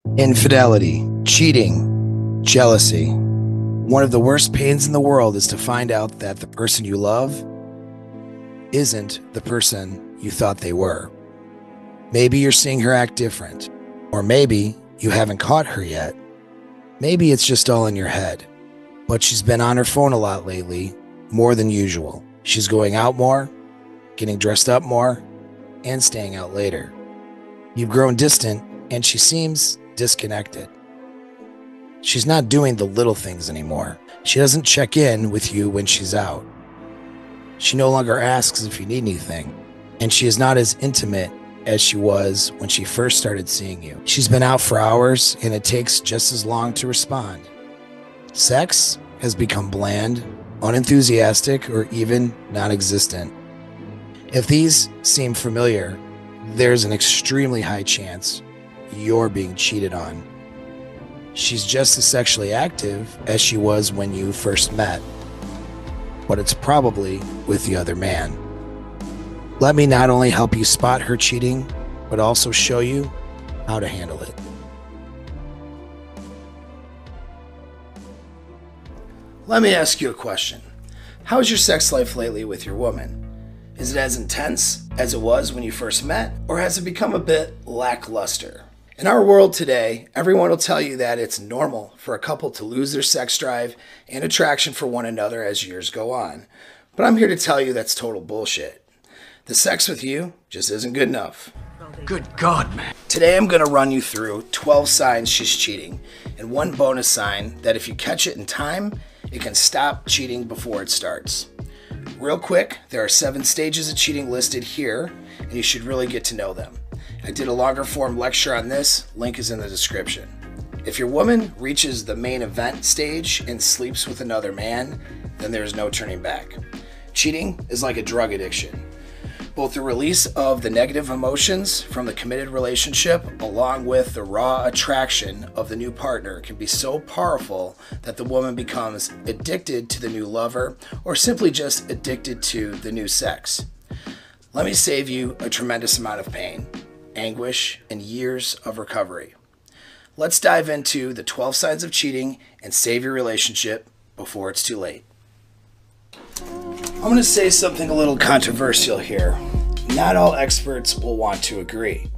Infidelity, cheating, jealousy. One of the worst pains in the world is to find out that the person you love isn't the person you thought they were. Maybe you're seeing her act different, or maybe you haven't caught her yet. Maybe it's just all in your head, but she's been on her phone a lot lately, more than usual. She's going out more, getting dressed up more, and staying out later. You've grown distant, and she seems disconnected. She's not doing the little things anymore. She doesn't check in with you when she's out. She no longer asks if you need anything, and she is not as intimate as she was when she first started seeing you. She's been out for hours, and it takes just as long to respond. Sex has become bland, unenthusiastic, or even non-existent. If these seem familiar, there's an extremely high chance you're being cheated on. She's just as sexually active as she was when you first met, but it's probably with the other man. Let me not only help you spot her cheating, but also show you how to handle it. Let me ask you a question. How is your sex life lately with your woman? Is it as intense as it was when you first met, or has it become a bit lackluster? In our world today, everyone will tell you that it's normal for a couple to lose their sex drive and attraction for one another as years go on. But I'm here to tell you that's total bullshit. The sex with you just isn't good enough. Good God, man. Today I'm going to run you through 12 signs she's cheating, and one bonus sign that if you catch it in time, it can stop cheating before it starts. Real quick, there are 7 stages of cheating listed here, and you should really get to know them. I did a longer form lecture on this, link is in the description. If your woman reaches the main event stage and sleeps with another man, then there's no turning back. Cheating is like a drug addiction. Both the release of the negative emotions from the committed relationship along with the raw attraction of the new partner can be so powerful that the woman becomes addicted to the new lover or simply just addicted to the new sex. Let me save you a tremendous amount of pain, anguish, and years of recovery. Let's dive into the 12 signs of cheating and save your relationship before it's too late. I'm going to say something a little controversial here. Not all experts will want to agree.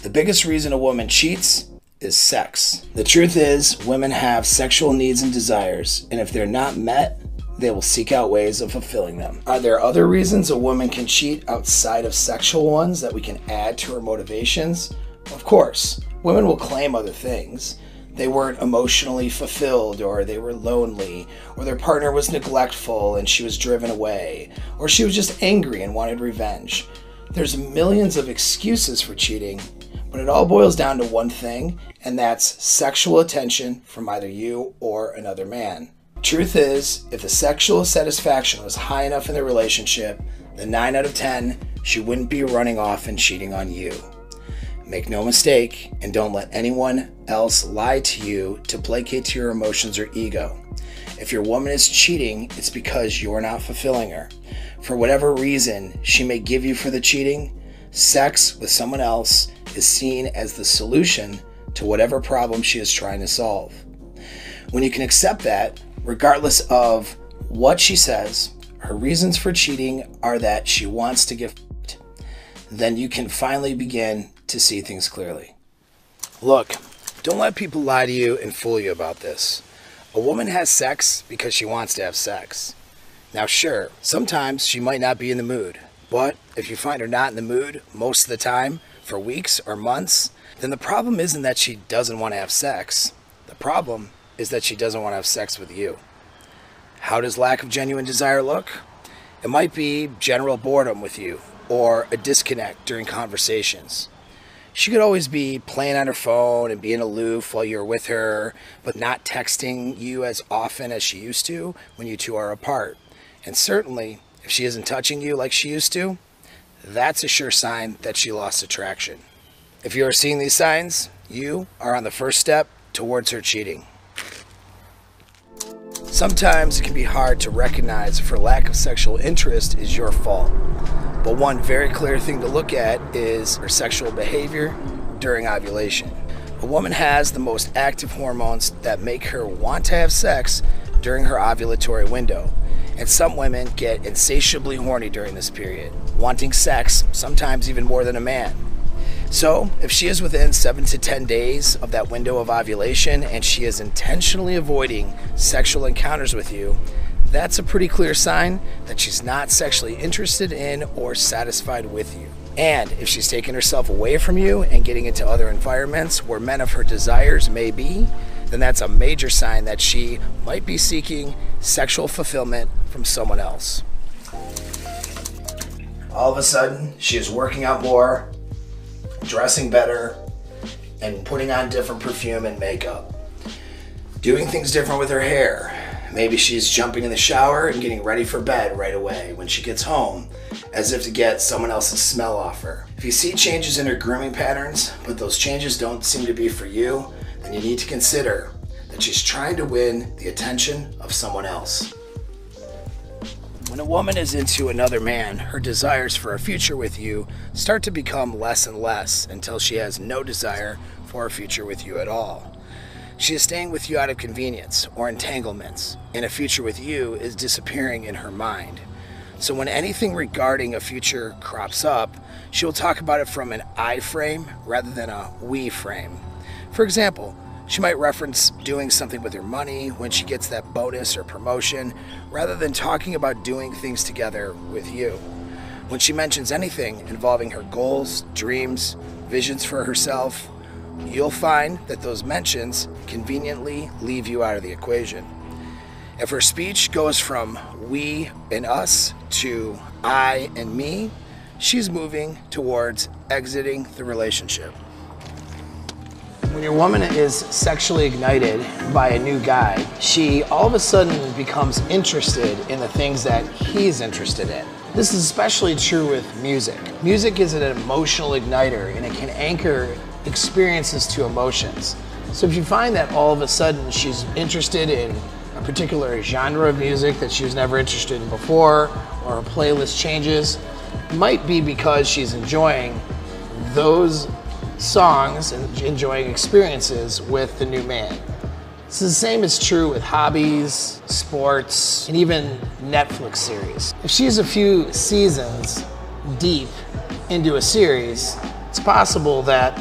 The biggest reason a woman cheats is sex. The truth is, women have sexual needs and desires, and if they're not met, they will seek out ways of fulfilling them. Are there other reasons a woman can cheat outside of sexual ones that we can add to her motivations? Of course, women will claim other things. They weren't emotionally fulfilled, or they were lonely, or their partner was neglectful and she was driven away, or she was just angry and wanted revenge. There's millions of excuses for cheating, but it all boils down to one thing, and that's sexual attention from either you or another man. Truth is, if the sexual satisfaction was high enough in the relationship, then 9 out of 10, she wouldn't be running off and cheating on you. Make no mistake, and don't let anyone else lie to you to placate to your emotions or ego. If your woman is cheating, it's because you're not fulfilling her. For whatever reason she may give you for the cheating, sex with someone else is seen as the solution to whatever problem she is trying to solve. When you can accept that, regardless of what she says, her reasons for cheating are that she wants to get f***ed, then you can finally begin to see things clearly. Look, don't let people lie to you and fool you about this. A woman has sex because she wants to have sex. Now sure, sometimes she might not be in the mood, but if you find her not in the mood most of the time, for weeks or months, then the problem isn't that she doesn't want to have sex. The problem is that she doesn't want to have sex with you. How does lack of genuine desire look? It might be general boredom with you, or a disconnect during conversations. She could always be playing on her phone and being aloof while you're with her, but not texting you as often as she used to when you two are apart. And certainly, if she isn't touching you like she used to, that's a sure sign that she lost attraction. If you are seeing these signs, you are on the first step towards her cheating. Sometimes it can be hard to recognize if her lack of sexual interest is your fault. But one very clear thing to look at is her sexual behavior during ovulation. A woman has the most active hormones that make her want to have sex during her ovulatory window. And some women get insatiably horny during this period, wanting sex sometimes even more than a man. So, if she is within 7 to 10 days of that window of ovulation and she is intentionally avoiding sexual encounters with you, that's a pretty clear sign that she's not sexually interested in or satisfied with you. And if she's taking herself away from you and getting into other environments where men of her desires may be, then that's a major sign that she might be seeking sexual fulfillment from someone else. All of a sudden, she is working out more, dressing better, and putting on different perfume and makeup. Doing things different with her hair. Maybe she's jumping in the shower and getting ready for bed right away when she gets home, as if to get someone else's smell off her. If you see changes in her grooming patterns, but those changes don't seem to be for you, then you need to consider that she's trying to win the attention of someone else. When a woman is into another man, her desires for a future with you start to become less and less until she has no desire for a future with you at all. She is staying with you out of convenience or entanglements, and a future with you is disappearing in her mind. So when anything regarding a future crops up, she will talk about it from an I frame rather than a we frame. For example, she might reference doing something with her money when she gets that bonus or promotion, rather than talking about doing things together with you. When she mentions anything involving her goals, dreams, visions for herself, you'll find that those mentions conveniently leave you out of the equation. If her speech goes from we and us to I and me, she's moving towards exiting the relationship. When your woman is sexually ignited by a new guy, she all of a sudden becomes interested in the things that he's interested in. This is especially true with music. Music is an emotional igniter, and it can anchor experiences to emotions. So if you find that all of a sudden she's interested in a particular genre of music that she was never interested in before, or her playlist changes, it might be because she's enjoying those songs and enjoying experiences with the new man. It's the same is true with hobbies, sports, and even Netflix series. If she's a few seasons deep into a series, it's possible that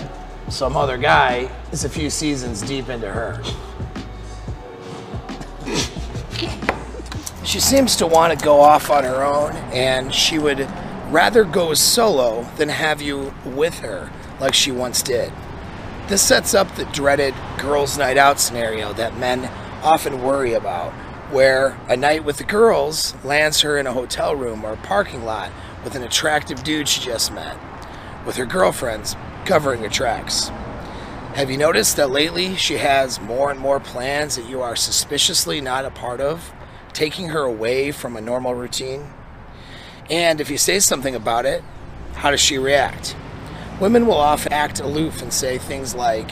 some other guy is a few seasons deep into her. She seems to want to go off on her own, and she would rather go solo than have you with her like she once did. This sets up the dreaded girls' night out scenario that men often worry about, where a night with the girls lands her in a hotel room or a parking lot with an attractive dude she just met, with her girlfriends covering her tracks. Have you noticed that lately she has more and more plans that you are suspiciously not a part of, taking her away from a normal routine? And if you say something about it, how does she react? Women will often act aloof and say things like,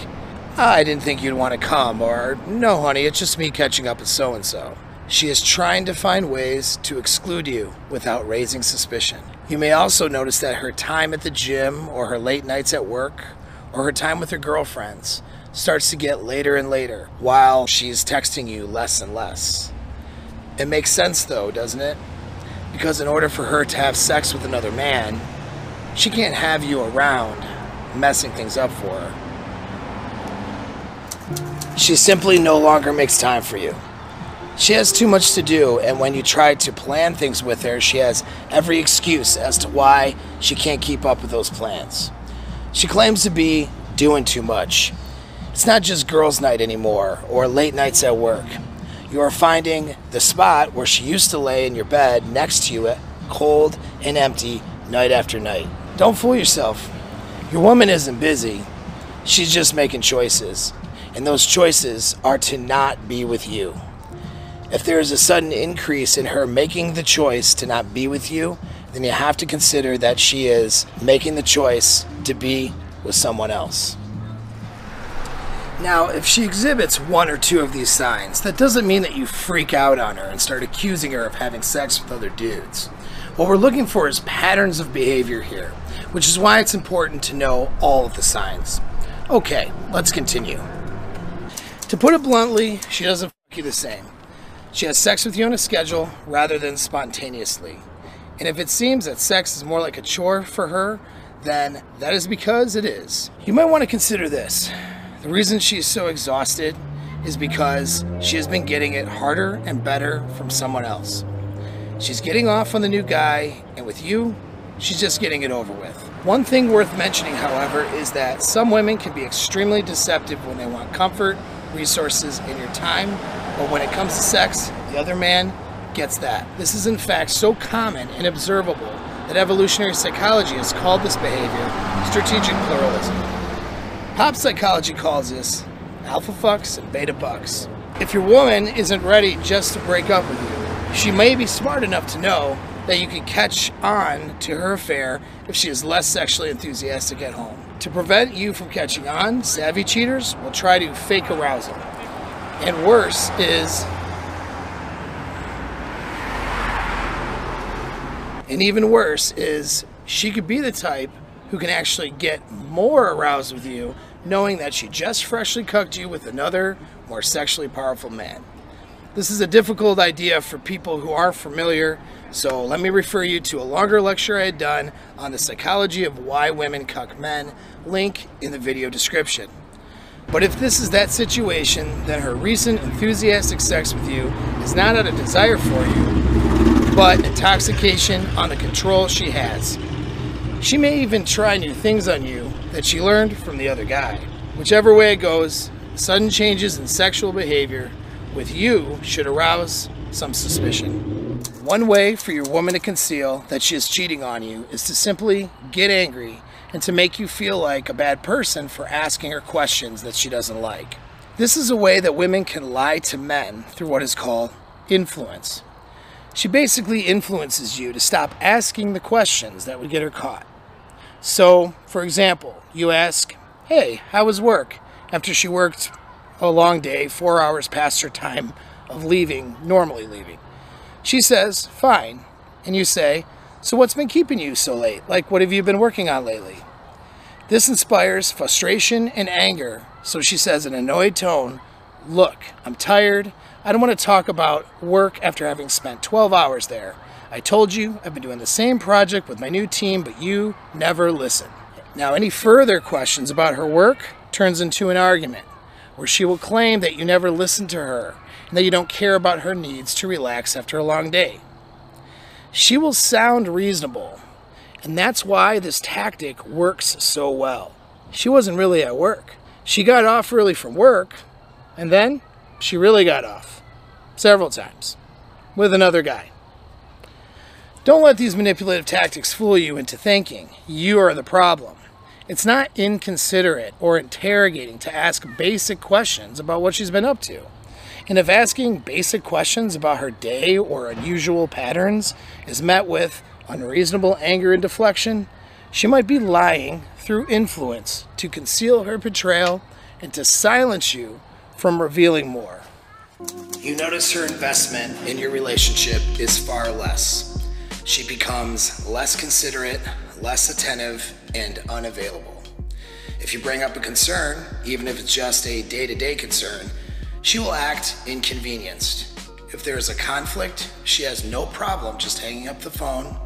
I didn't think you'd want to come, or no honey, it's just me catching up with so-and-so. She is trying to find ways to exclude you without raising suspicion. You may also notice that her time at the gym, or her late nights at work, or her time with her girlfriends starts to get later and later, while she's texting you less and less. It makes sense though, doesn't it? Because in order for her to have sex with another man, she can't have you around messing things up for her. She simply no longer makes time for you. She has too much to do, and when you try to plan things with her, she has every excuse as to why she can't keep up with those plans. She claims to be doing too much. It's not just girls' night anymore, or late nights at work. You are finding the spot where she used to lay in your bed next to you, cold and empty, night after night. Don't fool yourself. Your woman isn't busy. She's just making choices. And those choices are to not be with you. If there is a sudden increase in her making the choice to not be with you, then you have to consider that she is making the choice to be with someone else. Now, if she exhibits one or two of these signs, that doesn't mean that you freak out on her and start accusing her of having sex with other dudes. What we're looking for is patterns of behavior here, which is why it's important to know all of the signs. Okay, let's continue. To put it bluntly, she doesn't fuck you the same. She has sex with you on a schedule rather than spontaneously. And if it seems that sex is more like a chore for her, then that is because it is. You might want to consider this. The reason she's so exhausted is because she has been getting it harder and better from someone else. She's getting off on the new guy, and with you, she's just getting it over with. One thing worth mentioning, however, is that some women can be extremely deceptive when they want comfort, resources, and your time, but when it comes to sex, the other man gets that. This is in fact so common and observable that evolutionary psychology has called this behavior strategic pluralism. Pop psychology calls this alpha fucks and beta bucks. If your woman isn't ready just to break up with you, she may be smart enough to know that you can catch on to her affair if she is less sexually enthusiastic at home. To prevent you from catching on, savvy cheaters will try to fake arousal. And worse is, and even worse is, she could be the type who can actually get more aroused with you knowing that she just freshly cucked you with another, more sexually powerful man. This is a difficult idea for people who aren't familiar, so let me refer you to a longer lecture I had done on the psychology of why women cuck men, link in the video description. But if this is that situation, then her recent enthusiastic sex with you is not out of desire for you, but intoxication on the control she has. She may even try new things on you that she learned from the other guy. Whichever way it goes, sudden changes in sexual behavior with you should arouse some suspicion. One way for your woman to conceal that she is cheating on you is to simply get angry and to make you feel like a bad person for asking her questions that she doesn't like. This is a way that women can lie to men through what is called influence. She basically influences you to stop asking the questions that would get her caught. So, for example, you ask, "Hey, how was work?" after she worked a long day, 4 hours past her time of normally leaving. She says, "Fine." And you say, "So what's been keeping you so late? Like, what have you been working on lately?" This inspires frustration and anger, so she says in an annoyed tone, "Look, I'm tired. I don't want to talk about work after having spent 12 hours there. I told you I've been doing the same project with my new team, but you never listen." Now, any further questions about her work turns into an argument, where she will claim that you never listened to her and that you don't care about her needs to relax after a long day. She will sound reasonable, and that's why this tactic works so well. She wasn't really at work. She got off early from work, and then she really got off. Several times. With another guy. Don't let these manipulative tactics fool you into thinking you are the problem. It's not inconsiderate or interrogating to ask basic questions about what she's been up to. And if asking basic questions about her day or unusual patterns is met with unreasonable anger and deflection, she might be lying through influence to conceal her betrayal and to silence you from revealing more. You notice her investment in your relationship is far less. She becomes less considerate, less attentive, and unavailable. If you bring up a concern, even if it's just a day-to-day concern, she will act inconvenienced. If there is a conflict, she has no problem just hanging up the phone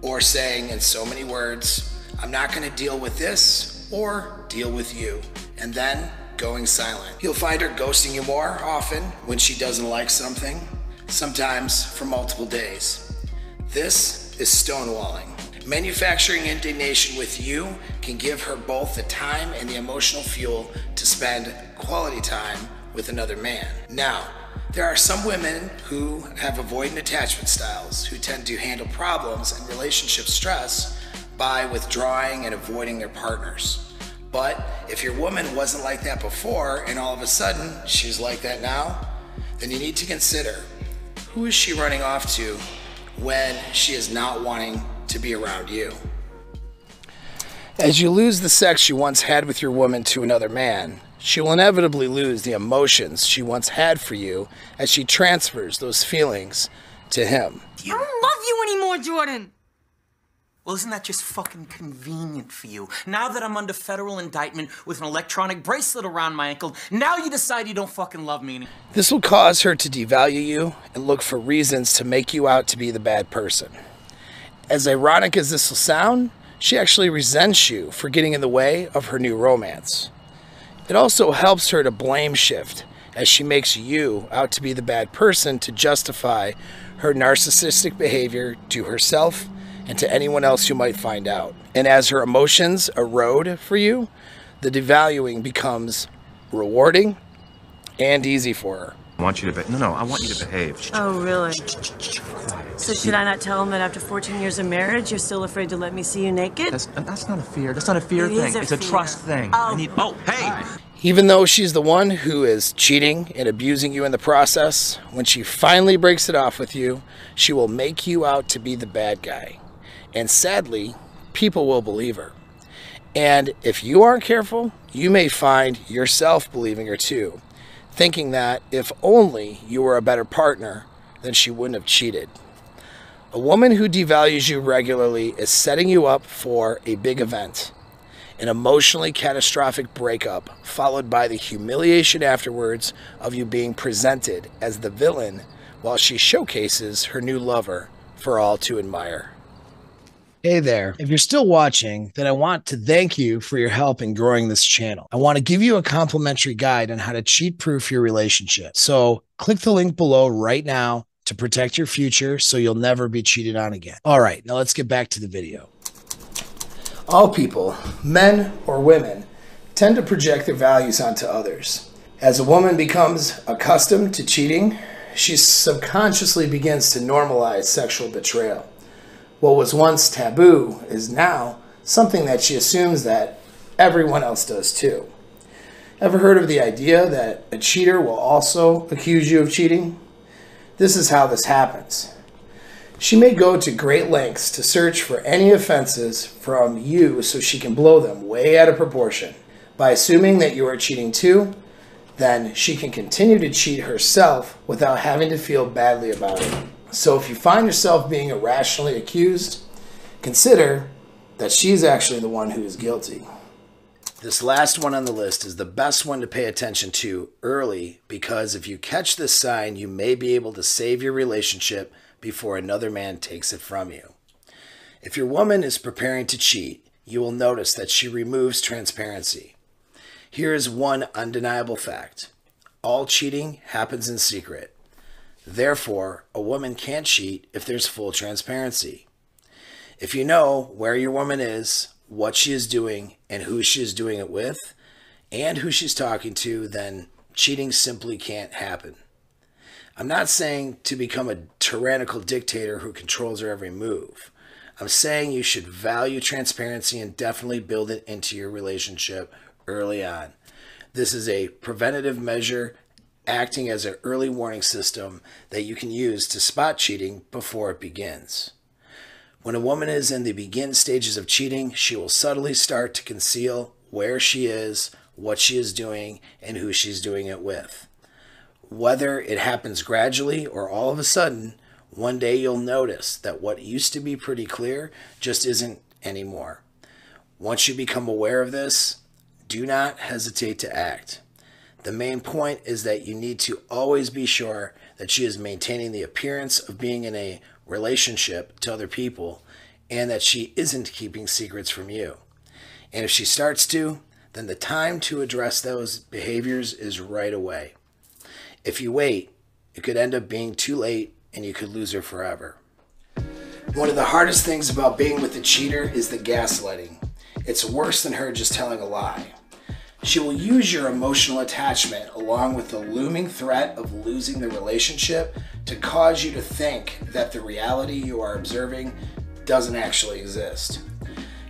or saying in so many words, "I'm not going to deal with this," or "deal with you," and then going silent. You'll find her ghosting you more often when she doesn't like something, sometimes for multiple days. This is stonewalling. Manufacturing indignation with you can give her both the time and the emotional fuel to spend quality time with another man. Now, there are some women who have avoidant attachment styles who tend to handle problems and relationship stress by withdrawing and avoiding their partners. But if your woman wasn't like that before and all of a sudden she's like that now, then you need to consider, who is she running off to when she is not wanting to be around you? As you lose the sex you once had with your woman to another man, she will inevitably lose the emotions she once had for you as she transfers those feelings to him. I don't love you anymore, Jordan. Well, isn't that just fucking convenient for you? Now that I'm under federal indictment with an electronic bracelet around my ankle, now you decide you don't fucking love me anymore. This will cause her to devalue you and look for reasons to make you out to be the bad person. As ironic as this will sound, she actually resents you for getting in the way of her new romance. It also helps her to blame shift, as she makes you out to be the bad person to justify her narcissistic behavior to herself and to anyone else who might find out. And as her emotions erode for you, the devaluing becomes rewarding and easy for her. I want you to I want you to behave. Oh, really? So should I not tell him that after 14 years of marriage, you're still afraid to let me see you naked? That's not a fear. That's not a fear thing. It's a trust thing. Oh. Hey! Even though she's the one who is cheating and abusing you in the process, when she finally breaks it off with you, she will make you out to be the bad guy. And sadly, people will believe her. And if you aren't careful, you may find yourself believing her too, thinking that if only you were a better partner, then she wouldn't have cheated. A woman who devalues you regularly is setting you up for a big event, an emotionally catastrophic breakup, followed by the humiliation afterwards of you being presented as the villain while she showcases her new lover for all to admire. Hey there, if you're still watching, then I want to thank you for your help in growing this channel. I want to give you a complimentary guide on how to cheat-proof your relationship. So click the link below right now to protect your future so you'll never be cheated on again. All right, now let's get back to the video. All people, men or women, tend to project their values onto others. As a woman becomes accustomed to cheating, she subconsciously begins to normalize sexual betrayal. What was once taboo is now something that she assumes that everyone else does too. Ever heard of the idea that a cheater will also accuse you of cheating? This is how this happens. She may go to great lengths to search for any offenses from you so she can blow them way out of proportion. By assuming that you are cheating too, then she can continue to cheat herself without having to feel badly about it. So if you find yourself being irrationally accused, consider that she's actually the one who is guilty. This last one on the list is the best one to pay attention to early, because if you catch this sign, you may be able to save your relationship before another man takes it from you. If your woman is preparing to cheat, you will notice that she removes transparency. Here is one undeniable fact. All cheating happens in secret. Therefore, a woman can't cheat if there's full transparency. If you know where your woman is, what she is doing, and who she is doing it with, and who she's talking to, then cheating simply can't happen. I'm not saying to become a tyrannical dictator who controls her every move. I'm saying you should value transparency and definitely build it into your relationship early on. This is a preventative measure acting as an early warning system that you can use to spot cheating before it begins. When a woman is in the begin stages of cheating, she will subtly start to conceal where she is, what she is doing, and who she's doing it with. Whether it happens gradually or all of a sudden, one day you'll notice that what used to be pretty clear just isn't anymore. Once you become aware of this, do not hesitate to act. The main point is that you need to always be sure that she is maintaining the appearance of being in a relationship to other people and that she isn't keeping secrets from you. And if she starts to, then the time to address those behaviors is right away. If you wait, it could end up being too late and you could lose her forever. One of the hardest things about being with a cheater is the gaslighting. It's worse than her just telling a lie. She will use your emotional attachment along with the looming threat of losing the relationship to cause you to think that the reality you are observing doesn't actually exist.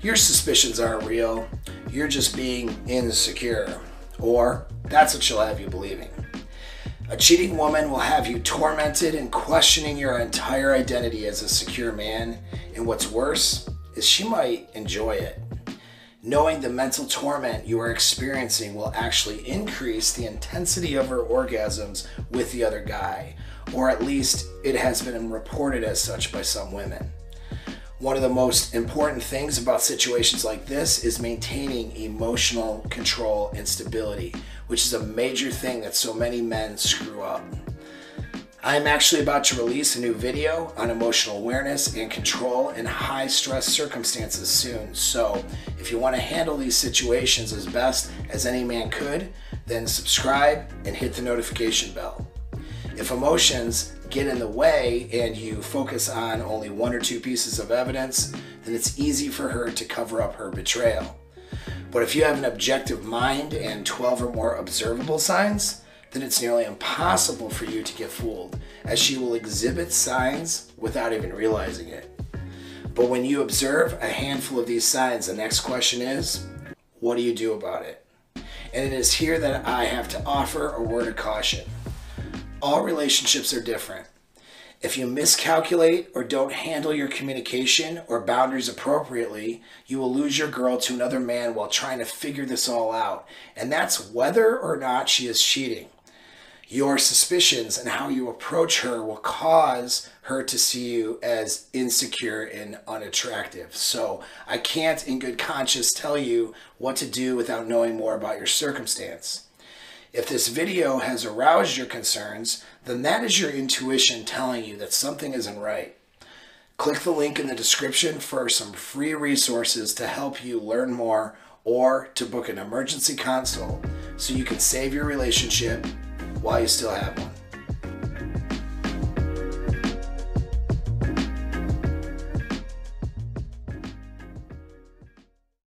Your suspicions aren't real, you're just being insecure, or that's what she'll have you believing. A cheating woman will have you tormented and questioning your entire identity as a secure man, and what's worse is she might enjoy it. Knowing the mental torment you are experiencing will actually increase the intensity of her orgasms with the other guy, or at least it has been reported as such by some women. One of the most important things about situations like this is maintaining emotional control and stability, which is a major thing that so many men screw up. I'm actually about to release a new video on emotional awareness and control in high stress circumstances soon. So if you want to handle these situations as best as any man could, then subscribe and hit the notification bell. If emotions get in the way and you focus on only one or two pieces of evidence, then it's easy for her to cover up her betrayal. But if you have an objective mind and 12 or more observable signs, then it's nearly impossible for you to get fooled, as she will exhibit signs without even realizing it. But when you observe a handful of these signs, the next question is, what do you do about it? And it is here that I have to offer a word of caution. All relationships are different. If you miscalculate or don't handle your communication or boundaries appropriately, you will lose your girl to another man while trying to figure this all out. And that's whether or not she is cheating. Your suspicions and how you approach her will cause her to see you as insecure and unattractive. So I can't in good conscience tell you what to do without knowing more about your circumstance. If this video has aroused your concerns, then that is your intuition telling you that something isn't right. Click the link in the description for some free resources to help you learn more or to book an emergency consult so you can save your relationship while you still have one.